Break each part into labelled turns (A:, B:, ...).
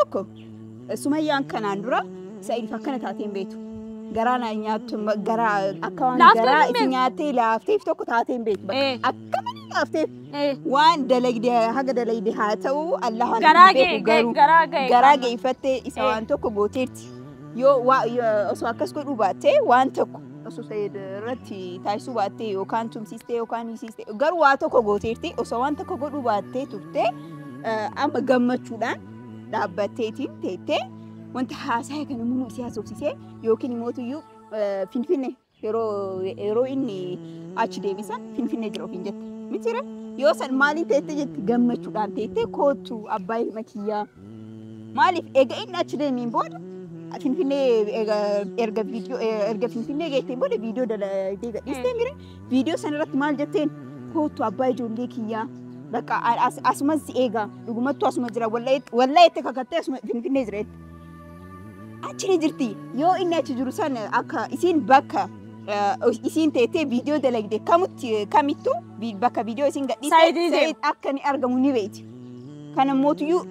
A: tokko Sumaayaan kanaan dura Seido akkana taateen beektu. Garaan nyaattu garaa akka waan garaa isin nyaattee laafteef tokko taateen beektu. Akka malee laafteef waan dalagdee haga dalagdee haa ta'u Allahan beeku garuu garaa geeffattee isa waan tokko gooteerti. Yoo osoo akkas godhuu baattee waan tokko osoo Seido irratti taasisuu baattee yookaan tumsiistee yookaan hiisistee garuu waa tokko gooteerti osoo waan tokko godhuu baattee turtee amma gammachuudhaan dhaabbatteetiin teettee wanta haasaa kana munu siyaasofsisee yookiin imootuyyuu Finfinnee yeroo inni achi deebisan Finfinnee jira ofiin jette. Mitira yoo san maaliif teettee jetti gammachuudhaan teettee kootu abbaa ilma kiyyaa maaliif egaa inni achi deemiin booda Finfinnee erga Finfinnee geetteen booda viidiyoo dalagdee gadhiistee mire viidiyoo san irratti maal jetteen kootu abbaa ijoollee kiyyaa bakka asumas si eegaa dhugumattuu asuma jira wallaahi itti kakattee asuma Finfinnee jireetti. Achi ni jirti yoo inni achi jiru san akka isiin bakka isiin teettee viidiyoo dalagdee kamittuu bakka viidiyoo isiin gadhiistee akka ni argamu ni beekti. Kana mootiyyuu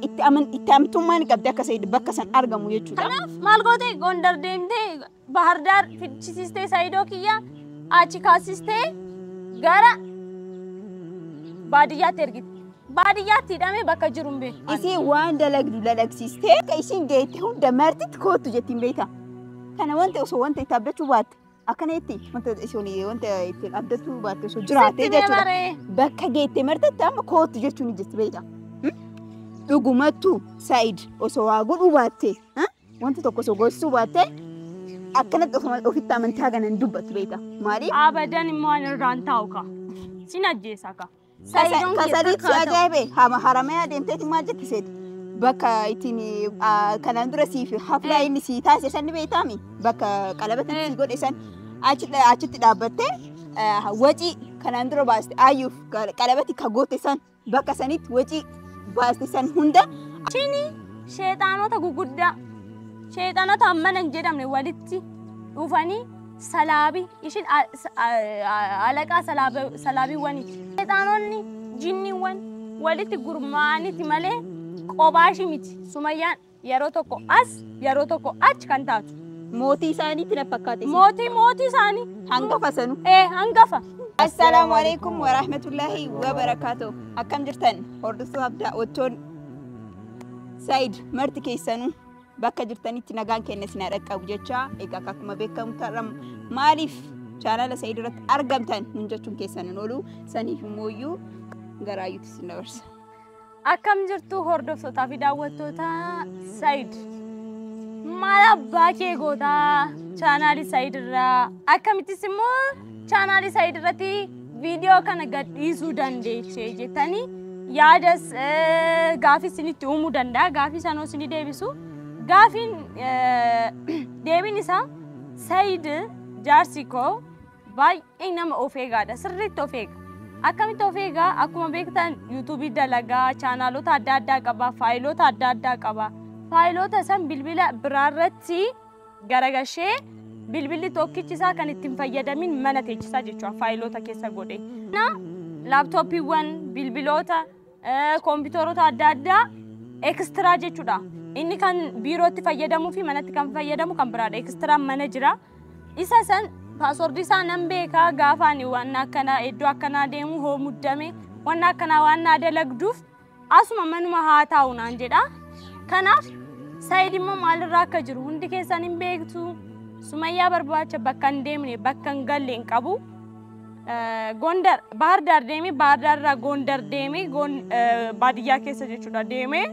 A: itti amantummaan qabdi akka Seido bakka san argamu jechuudha.
B: Kanaaf maal goote Gondar deemtee Bahar Dar fichisiistee Seido kiyyaa achi kaasistee gara baadiyyaatti ergite. Baadiyyaatti hidhamee bakka jiru hin beeku.
A: Isiin waan dalagdu dalagsiistee ka isiin geette hunda martitti kootu jettiin beekta. Kana wanta itti abdachuu baatte akkana itti wanta itti abdachuu baatte osoo jiraatee jechuudha. Bakka geette martitti amma kootu jechuun jetti beekta. Dhugumattuu Seido osoo waa godhuu baatte wanta tokko osoo goosisuu baatte akkanatti ofitti amantaa ganan dubbattu beekta. Maaliif?
B: Abadan immoo waan irraan taa'u ka. Sin ajjeesa ka.
A: Kasaritti ajaa'ibe haramaya deemteeti maal jettiseeti bakka ittiin kanaan dura siif haflaa inni sii taasise san ni beektaami bakka qalabatti sii godhe san achitti dhaabbattee wacii kanaan dura baaste ayyuuf qalabatti ka goote san bakka sanitti wacii baaste san hunda.
B: Chini sheexaanota guguddaa sheexaanota hammana hin jedhamne walitti dhufanii salaabii ishin alaqaa salaabiiwwaniiti. Sheexaanonni jinniiwwan walitti gurmaa'aniiti malee qobaashii miti. Sumaayaan yeroo tokko as yeroo tokko achi kan taatu.
A: Mootii isaaniitti na fakkaate.
B: Mootii isaanii
A: hangafa sanu.
B: Hangafa.
A: Assalaamu alaykum wa rahmatullahi wa barakaatuh. Akkam jirtan hordoftoota abdaa ottoon Seido marti keessanuu bakka jirtanitti nagaan kenna sinaa dhaqqabu jecha egaa akkuma beekamu tarram maaliif chaanala Seido irratti argamtan nun jechuun keessan oolu saniif immoo garaayyuutti sin dabarsa.
B: Akkam jirtu hordoftootaa fi daawwattoota Seido maal abbaa kee goota chaanali Seido irraa akkamittis immoo chaanali Seido irratti viidiyoo kana gadhiisuu dandeeche jettanii yaadas gaafii isinitti uumuu danda'a gaafii sanoo isinii deebisu. Gaafin deebiin isaa Seido jaarsi koo baay'ee nama of eegaadha sirriitti of eega. Akkamitti of eegaa akkuma beektan yuutuubii dalagaa chaanaalota adda addaa qaba faayilota adda addaa qaba. Faayilota san bilbila biraarratti garagashee bilbilli tokkichi isaa kan ittiin fayyadamin mana teechisaa jechuudha faayilota keessa godhe. Laaptooppiiwwan bilbiloota kompiitaroota adda addaa ekstiraa jechuudha. Inni kan biirootti fayyadamuu fi manatti kan fayyadamu kan biraadha. Ekstiraa mana jira. Isa san paaswordii isaa nan beekaa gaafaan waan akkanaa iddoo akkanaa deemu hoo muddame waan akkanaa waan dalagduuf asuma manuma haa taa'u naan jedha. Kanaaf Seido immoo maalirraa akka jiru hundi keessan hin beektu. Sumaayyaa barbaacha bakka hin deemne bakka hin galle hin qabu. Gondar Bahar Dar deemee Bahar Darraa Gondar deemee baadiyyaa keessa jechuudha deemee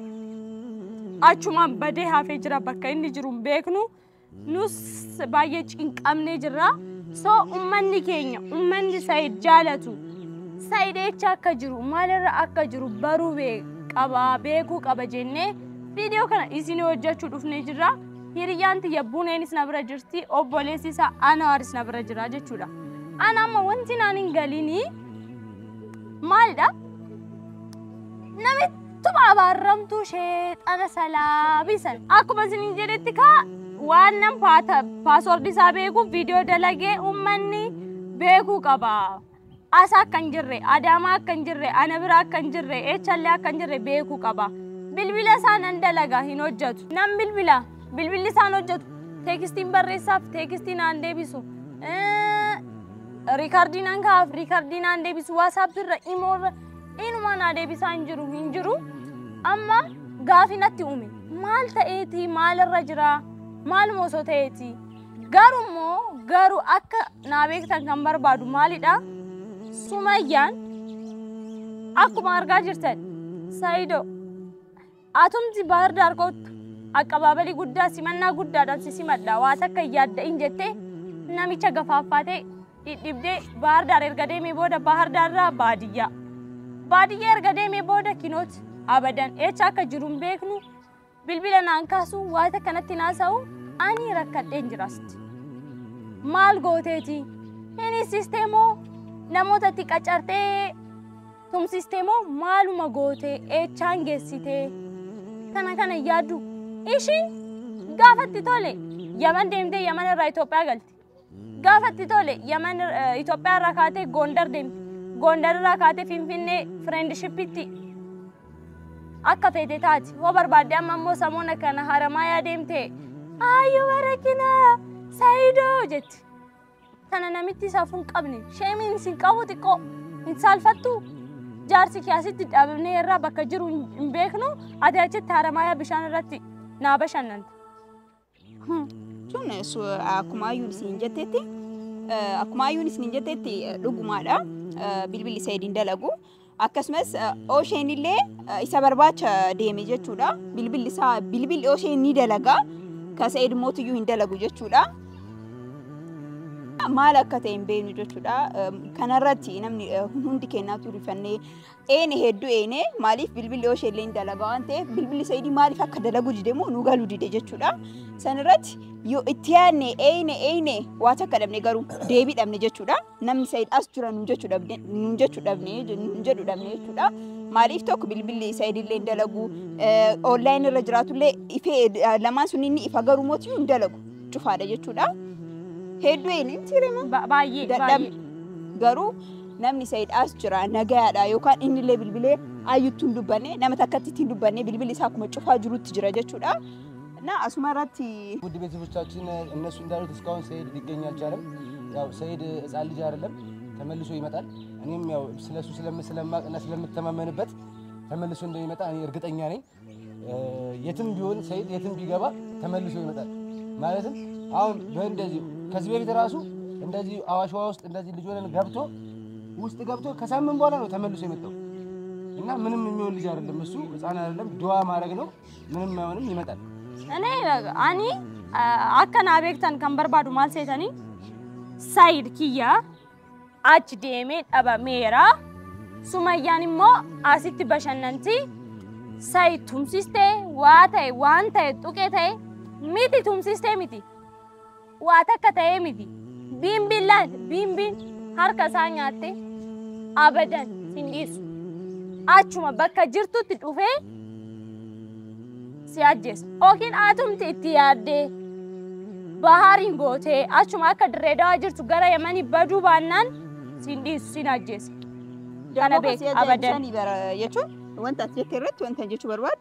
B: achuma badee hafee jira bakka inni jiru hin beeknu nus baay'ee cinqamnee jirra. So ummanni keenya ummanni Seido jaalatu Seido echa akka jiru maalirra akka jiru baruu beekuu qaba jennee viidiyoo kana isin hojjechuu dhufnee jirra. Hiriyyaan tiyya Buneenis na bira jirti obboleessi isaa Anwaaris na bira jira jechuudha. Ana amma wanti naan hin galini maalidha? Namittuma abaarramtuu sheexana salaabisan akkuma isin jedhetti kaa waan nam paaswordii isaa beekuuf viidiyoo dalagee ummanni beekuu qaba. Asa akka hin jirre, Adaamaa akka hin jirre, ana bira akka hin jirre, Echallee akka hin jirre beekuu qaba. bilbila isaan dalagaa hin hojjetu. Nam bilbilli isaan hojjetu. Teekstiin barreessaaf teekstiin aan deebisu. Riikardiin aan kaaf riikardiin aan deebisu. WhatsApp irra imoorra inumaan aa deebisaa hin jiru. Amma gaafii natti uume. Maal ta'eeti maalirra jira maaluma osoo ta'eeti. Garuu akka naa beektan kan barbaadu maalidha? Sumayyaan akkuma argaa jirtan Seido atumti Bahar Dar kootu Akkabaabali guddaa simannaa guddaadhaan simadha. Waa takka yaadda'in jettee namicha gafaaffaatee dhidhibdee Bahar Dar erga deemee booda Bahar Darraa baadiyyaa. Baadiyyaa erga deemee booda kinooti abadan eecha akka jiru hin beeknu bilbila naan kaasu waa takka natti naasa'u ani rakkadheen jirasti. Maal gooteeti? Inni sisteemoo namootatti qacartee tumsisteemoo maaluma gootee eechaan geessitee kana yaaddu. Ishiin gaafatti tole Yaman deemtee Yaman irraa Itoophiyaa galti. Gaafatti tole Yaman Itoophiyaa irraa kaatee Gondar deemti. Gondar irraa kaatee Finfinnee friendshippitti akka feete taati. Hoo barbaadde amma immoo samoona kana Haramayaa deemtee ayyuu barakina Seidoo jetti. Kana namitti isaaf hin qabne sheemiin sin qabu xiqqoo hin saalfattu. Jaarsi kiyaasitti dhabnee irraa bakka jiru hin beeknu ati achitti Haramayaa bishaan irratti naa bashannanta.
A: Tun akkuma ayyuun isin jettetti dhugumaadha. Bilbilli Seidiin dalagu. Akkasumas Osheen illee isa barbaacha deeme jechuudha. Bilbilli Osheen ni dalaga. Ka Seid mootiyyuu hin dalagu jechuudha. Maal akka ta'e hin beeknu jechuudha. Kanarratti namni hundi kennaatu rifannee hedduu maaliif bilbilli Osheen illee hin dalaga waan ta'eef bilbilli Seidii maaliif akka dalagu didemu nu galuu dide jechuudha. Sanirratti yoo itti yaadne waa takka dhabne garuu deebii dhabne jechuudha. Namni Seid as jira nun jechuu dhabne jechuudha. Maaliif tokko bilbilli Seid illee hin dalagu online irra jiraatullee ifee lamaan sun inni ifa garuu mootiyyuu hin dalagu cufaadha jechuudha. Hedduu
B: baay'ee
A: garuu namni Seid as jira nagayaadha yookaan inni illee bilbilee ayyuutti hin dubbanne nama takkatti hin dubbanne bilbilli isaa akkuma cufaa jirutti jira jechuudha. እና አስመራቲ
C: ውድ ቤተሰቦቻችን እነሱ እንዳሉት እስካሁን ሰይድ ሊገኝ አልቻለም። ያው ሰይድ ሕፃን ልጅ አይደለም ተመልሶ ይመጣል። እኔም ያው ስለሱ ስለማቅና ስለምተማመንበት ተመልሶ እንደሚመጣ እኔ እርግጠኛ ነኝ። የትም ቢሆን ሰይድ የትም ቢገባ ተመልሶ ይመጣል። ማለትም አሁን በእንደዚህ ከዚህ በፊት ራሱ እንደዚህ አዋሽዋ ውስጥ እንደዚህ ልጅ ሆነን ገብቶ ከሳምንት በኋላ ነው ተመልሶ የመጣው። እና ምንም የሚሆን ልጅ አይደለም እሱ ሕፃን አይደለም። ዱዓ ማድረግ ነው ምንም አይሆንም ይመጣል።
B: Ani akka naa beektan kan barbaadu maal seetanii Seid Kiyyaa achi deemee dhabameera. Sumayyaan immoo asitti bashannanti. Seid tumsistee waan ta'e tuqee ta'e miti tumsistee miti. Waa takka ta'ee miti. Biimbiin harka isaa nyaatte abadan hin dhiisu. Achuma bakka jirtutti dhufee siyajes okin atumti itti yaadde Baharin Gotte achuma akka Dirreedawaa jirtu gara Yamani baduu baannaan sindiisu sinajjes kana beek abadan
A: jechuun wanta jettee irratti wanta jechuu barbaad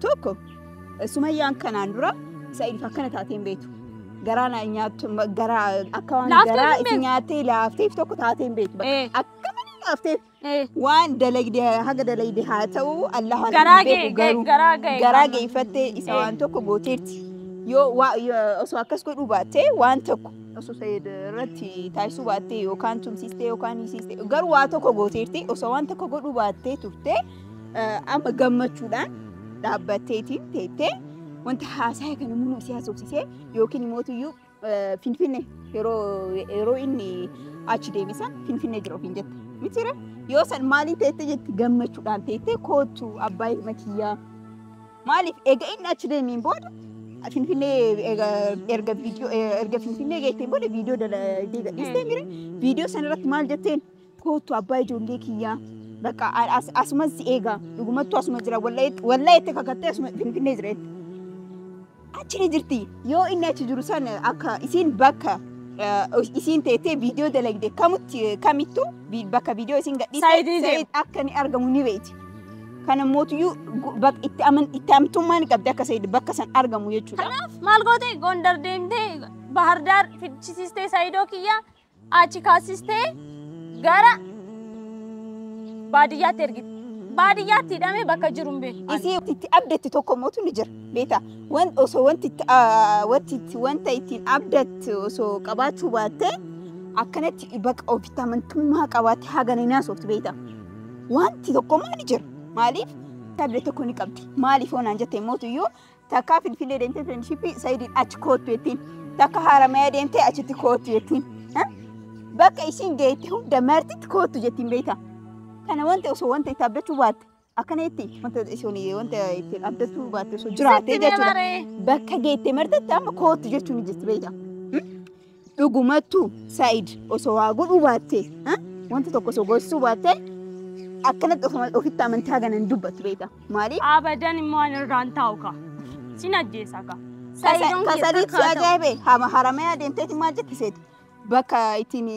A: tokko Sumayyaan kanaan dura Seid akkana taateen beektu garaa nyaattu garaa akka waan garaa itti nyaattee laafteef tokko taateen beektu akka laaftee waan dalagde haga dalagde haa ta'u Allah garaa geeffattee isa waan tokko gooteerti yoo osoo akkas godhuu baattee waan tokko osoo Seid irratti taasisuu baattee yookaan tumsistee yookaan hiisistee garuu waa tokko gooteerti osoo waan tokko godhuu baattee turte amma gammachuudhaan dhaabbatteetiin teettee wanta haasaa kana munu siyaasofsisee yookiin mootiyyuu Finfinnee yeroo inni achi deebisan Finfinnee jira ofiin jette. Mitira yoo san maaliin teettee jetti gammachuudhaan teettee kootu abbaa ilma kiyyaa maaliif egaa inni achi deemiin booda Finfinnee erga Finfinnee geettee booda viidiyoo gadhiistee mire viidiyoo san irratti maal jetteen kootu abbaa ijoollee kiyyaa bakka asumas si eegaa dhugumattuu asuma jira wallaa itti kakattee asuma Finfinnee jira jetti. Achi ni jirti yoo inni achi jiru san akka isiin bakka isiin teettee viidiyoo dalagde kamittuu bakka viidiyoo isiin gadhiistee Seid akka ni argamu ni beekti. Kana mootiyyuu itti amantummaan qabdi akka Said bakka san argamu jechuudha.
B: Kanaaf maal goote Gondar deemtee Bahar Dar fichisiistee Saidoo Kiyyaa achi kaasistee gara baadiyyaatti ergite. Baadiyyaatti hidhamee bakka jiru hin beeku.
A: Isii itti abdatti tokko mootu ni jira. Beeta osoo wanta ittiin abdatti osoo qabaachuu baattee akkanatti bakka ofitti amantummaa qabaatte hagana hin haasoftu beeta. Wanti tokko maali jira? Maaliif abdatti tokko ni qabdi. Maaliif onaan jettee mootiyyuu takka Finfinnee deemtee friendshipii Saidiin achi kootu jettiin. Takka Haramaya deemtee achitti kootu jettiin. Bakka isiin geette hunda martitti kootu jettiin beeta. Kana wanta itti abdachuu baatte akkanatti wanta itti abdachuu baatte osoo jiraatee jechuudha. Bakka geette martitti amma kootu jechuun ni jirti beeta. Dhugumattuu Said osoo waa godhuu baatte wanta tokko osoo goosisuu baatte akkanatti ofitti amantaa ganan dubbatu beeta. Maaliif?
B: Abadan immoo ani irraan taa'u ka. Sin ajjeesa ka.
A: Kasaliitti ajaa'ibe Haramaya deemteeti maal jetti seeti? Bakka ittiin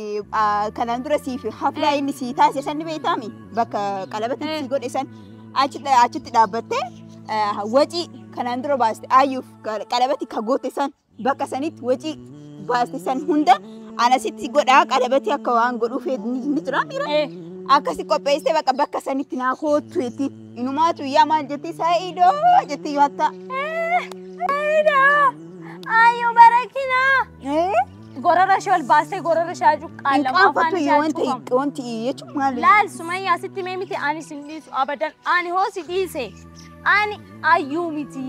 A: kanaan dura siif haflaa inni sii taasisan ni beekami. Bakka qalabatti sii godhe san achitti dhaabbattee wacii kanaan dura baaste ayyuuf qalabatti ka goote san bakka sanitti wacii baaste san hunda anasitti godhaa qalabatti akka waan godhuuf ni jira mira. Akkasi qopheessee bakka sanitti naa kootu jetti. Inumaatu yaa maal jetti Saidoo jetti yoo hatta.
B: Ayyoo barakina. Gorora shol baasee gorora shaaju qalama afaan shaaju
A: wanti jechuun maali?
B: Laal Sumayyaa sitti mee miti ani sin dhiisu abadan ani hoo si dhiise ani ayyuu miti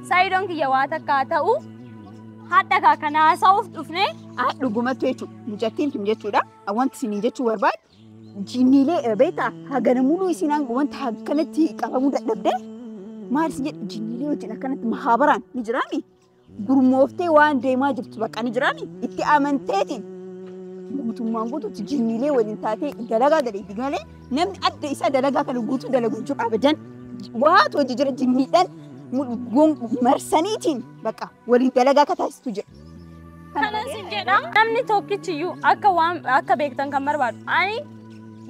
B: Saidoon kiyya waa takka ta'u hadda kaa kana haasa'uuf dhufne
A: dhugumatu jechuudha. Mucattiin tun jechuudha. Wanti isin jechuu barbaadu jinniilee beektaa hagana muluu isin wanta akkanatti qabamuu dadhabdee maal isin jedhu jinniilee wajjin akkanatti mahaabaraan ni jiraami. Gurmooftee waan deemaa jirtu bakka ni jiraami. Itti amanteetiin guutummaan guutuutti jinniilee waliin taatee dalagaa galeetti galee namni adda isaa dalagaa kana guutuu dalagu jechuudha. Abadan waatu hojii jira jinniidhaan marsaniitiin bakka waliin dalagaa akka taasistu jira.
B: Kanas hin jedha namni tokkichiyyuu akka beektan kan barbaadu ani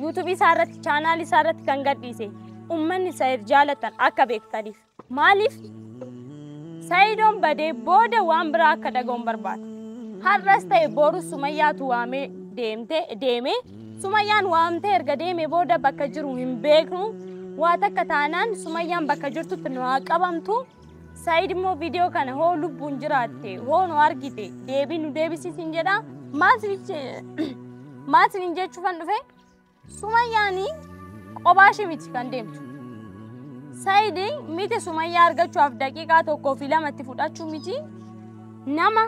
B: YouTube isaa irratti chaanaal isaa irratti kan gadhiise ummanni Said jaalatan akka beektaniif maaliif Saidoon badee booda waan biraa akka dhagahuun barbaada. Har'as ta'e boru Sumayyaatu waamee deeme Sumayyaan waamtee erga deeme booda bakka jiru hin beeknu waa takka taanaan Sumayyaan bakka jirtutti nu haa qabamtu. Said immoo viidiyoo kana hoo lubbuun jiraatte hoo nu argite deebii nu deebisiisin jedha. Maatiin jechuufan dhufe Sumayyaanii qophaa ishee miti kan deemtu. Said miti Sumayyaa argachuuf daqiiqaa tokkoo fi lamatti fudhachuu miti nama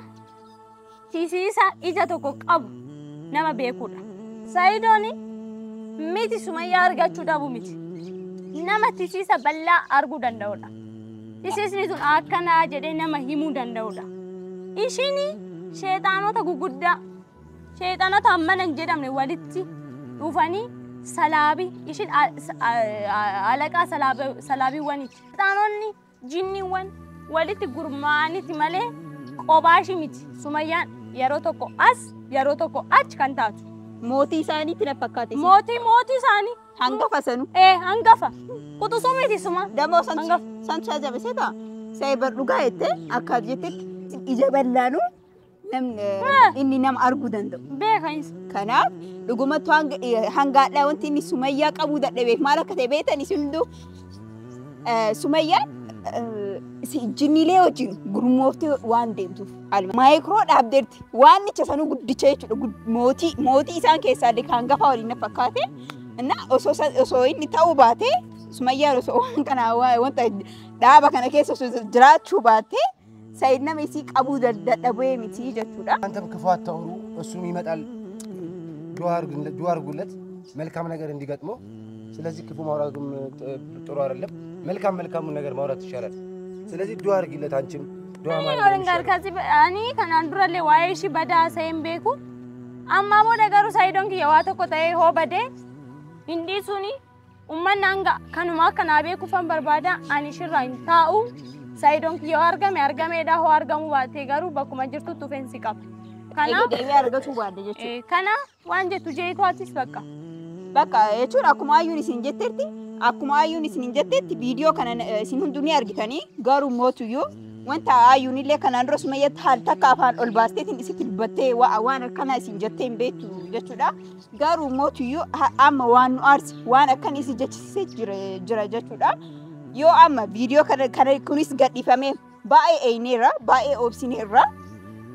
B: tisiisa ija tokko qabu nama beekudha. Saidoon miti Sumayyaa argachuu dhabu miti nama tisiisa bal'aa arguu danda'udha. Tisiisni sun akkanaa jedhee nama himuu danda'udha. Ishiin sheexaanota guguddaa sheexaanota ammanan jedhamne walitti dhufanii salaabii ishiin alaqaa salaabiiwwaniiti. Sheexaanonni jinniiwwan walitti gurmaa'aniiti malee qophaa ishii miti. Sumayyaan yeroo tokko as yeroo tokko achi kan taatu.
A: Mootii isaaniitti na fakkaate.
B: Mootii isaanii.
A: Hangafa sanu.
B: Hangafa. Kutusuu miti suma.
A: Damoo santu jabeessee ta'a. Saibar dhugaa jettee akka jettetti ija bal'aanuu inni nama arguu danda'u.
B: Beekanisa.
A: Kanaaf dhugumatti hangaadhaa wanti inni Sumayyaa qabuu dadhabeef maal akka ta'e beektan isin hunduu Sumayyaan jinniilee wajjin gurmooftee waan deemtuuf maayikiroo dhaabdeerti waan nicha sanuu guddicha jechuudha. Mootii isaan keessaa hangafaa waliin na fakkaate osoo inni ta'uu baatee Sumayyaan osoo waan kana wanta dhaaba kana keessa osoo jiraachuu baatee Said nama isii qabuu dadhabee miti jechuudha.
C: አንተም ክፋት ተውሩ እሱም ይመጣል ዱዓ አድርጉለት መልካም ነገር እንዲገጥመው። ስለዚህ ክፉ ማውራቱም ጥሩ አይደለም። መልካሙን ነገር ማውራት ይሻላል። ስለዚህ ዱዓ አድርጊለት አንቺም ዱዓ ማለት ነው።
B: ነገር ከዚህ አኒ ከናን ዱራሌ ዋይሺ በዳ ሰይም ቤኩ አማሞ ነገሩ ሳይዶን ከየዋ ተቆጣይ ሆ በደ እንዲሱኒ ኡመናንጋ ከኑማ ከናቤ ኩፈን በርባዳ አኒ ሽራን ታኡ Saidon kiyyaa argame daa hoo argamu baatee garuu bakkuma jirtu tufeensi qaba.
A: Kana deebii argachuu baadde jechuudha.
B: Kana waan jettu jeetu atis bakka
A: jechuudha akkuma ayyuun isin jetteerti akkuma ayyuun isin jettetti viidiyoo kana isin hunduu ni argitanii garuu mootuyyuu wanta ayyuun illee kanaan dura Sumayyatti haal takka afaan ol baasteetiin isitti dubbattee waan akkana isin jettee hin beektu jechuudha. Garuu mootuyyuu amma waan nu aarsi waan akkan isin jechisisee jira jechuudha. Yoo amma viidiyoo kana kunis gadhiifamee baay'ee eeyneerra baay'ee obsineerra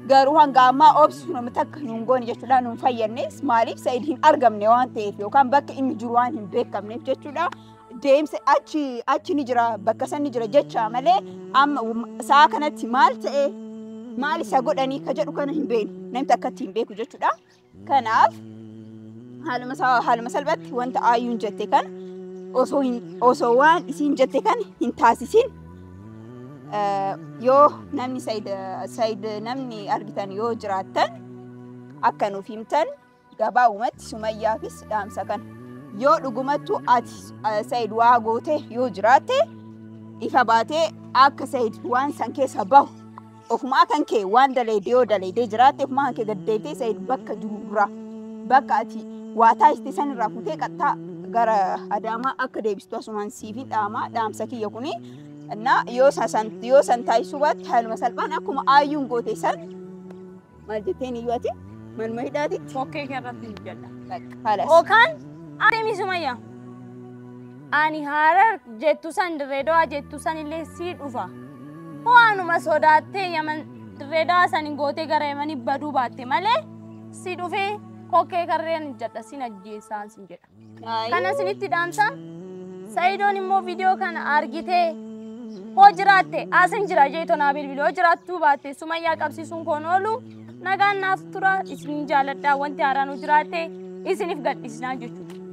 A: garuu hanga ammaa obsi nama takka nuun goone jechuudha nuun fayyadnes maaliif Said hin argamne waan ta'eef yookaan bakka inni jiru waan hin beekamneef jechuudha. Deemsa achi ni jira bakka san ni jira jecha malee amma sa'a kanatti maal ta'e maal isa godhanii ka jedhu kana hin beeknu namni akkatti hin beeku jechuudha. Kanaaf haaluma salphatti wanta ayyuun jette kan osoo waan isin jette kan hin taasisin yoo namni Said namni argitan yoo jiraattan akka nuuf himtan gabaabumatti Sumayyaafis dhaamsa kana. Yoo dhugumattu ati Said waa goote yoo jiraatte ifa baatee akka Said waan san keessa bahu ofuma kan kee waan daleedee yoo daleedee jiraatte ofuma kan kee gaddeetee Said bakka jirurraa bakka ati waa taasiste san irraa futee qaxxaa gara Adaamaa akka deebistu asumaan siifin dhaamsa kiyya kuni na yoo san taasisuu baatte haaluma salphaan akkuma ayyuun goote san maal jetteen iyyuu ati malma hidhaatitti
B: Okkee irratti hin jedha.
A: halas.
B: Okaan Ani Sumayyaa. Ani Harar jettu san Dirreedawaa jettu san illee si dhufa. Waanuma sodaattee Yaman Dirreedawaa san gootee gara Yamanii baduu baatte malee si dhufee kokkee karreen jedha sin ajjeesaan sin jedha. Kana sinitti dhaamsa. Saidoon immoo viidiyoo kana argitee hoo jiraatte asin jira jeeto naa bilbiloo jiraattuu baatte Sumayyaa qabsiisuun koon oolu nagaan naaf tura isin jaaladhaa wanti haaraan jiraatte isiniif gadhiisnaa jechuudha.